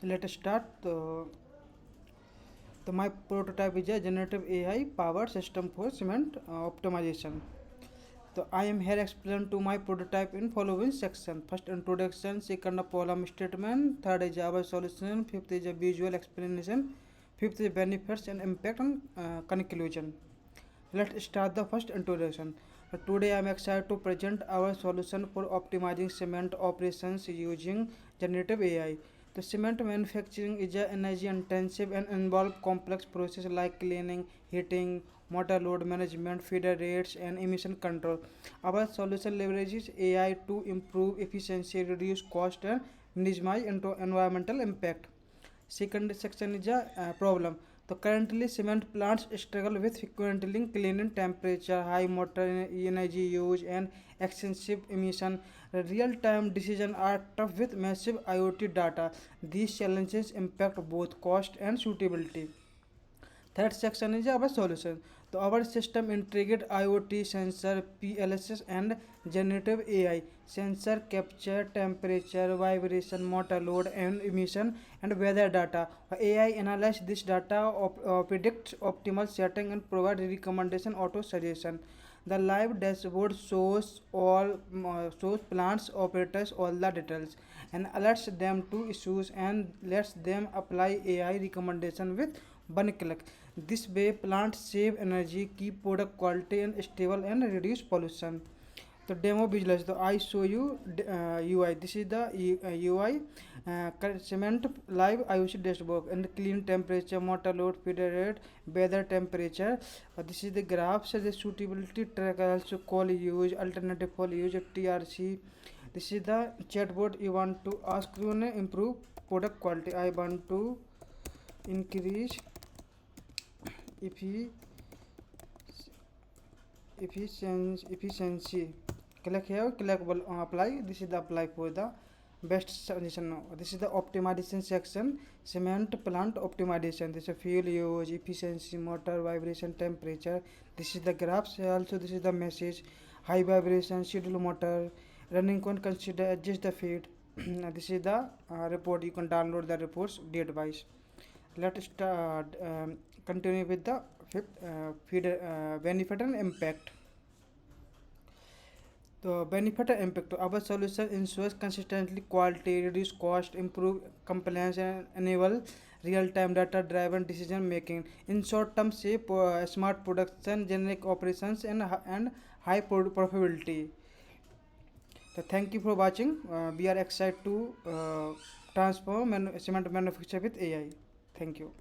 So let us start. My prototype is a generative AI powered system for cement optimization. So I am here explain to my prototype in following section. First introduction, second a problem statement, third is our solution, fifth is a visual explanation, fifth is benefits and impact and conclusion. Let's start the first introduction. Today I am excited to present our solution for optimizing cement operations using generative AI. The cement manufacturing is energy intensive and involve complex processes like cleaning, heating, motor load management, feeder rates, and emission control. Our solution leverages AI to improve efficiency, reduce cost, and minimize environmental impact. Second section is a problem. So currently cement plants struggle with frequently cleaning temperature, high motor energy use, and excessive emission. Real-time decisions are tough with massive IoT data. These challenges impact both cost and suitability. Third section is our solution. So our system integrate IoT sensor, PLCs and generative AI. Sensor capture temperature, vibration, motor load and emission and weather data. AI analyze this data, predict optimal setting and provide recommendation auto suggestion. The live dashboard shows plants operators all the details and alerts them to issues and lets them apply AI recommendation with one click. This way plants save energy, keep product quality and stable and reduce pollution. The demo visualize. So I show you UI. This is the UI. Cement live IOC dashboard and clean temperature, motor load, feeder rate, weather temperature. This is the graph. So the suitability tracker also call use, alternative call use, TRC. This is the chatbot you want to ask to improve product quality. I want to increase efficiency. Click here, click apply. This is the apply for the best solution now. This is the optimization section, cement plant optimization. This is fuel use, efficiency, motor vibration, temperature. This is the graphs. Also this is the message, high vibration, schedule motor, running con consider adjust the feed. This is the report. You can download the reports date wise. Let's start continue with the fifth benefit and impact. The benefit and impact. Our solution ensures consistently quality, reduce cost, improve compliance, and enable real-time data-driven decision making. In short term, say smart production, generic operations, and high profitability. So thank you for watching. We are excited to transform cement manufacture with AI. Thank you.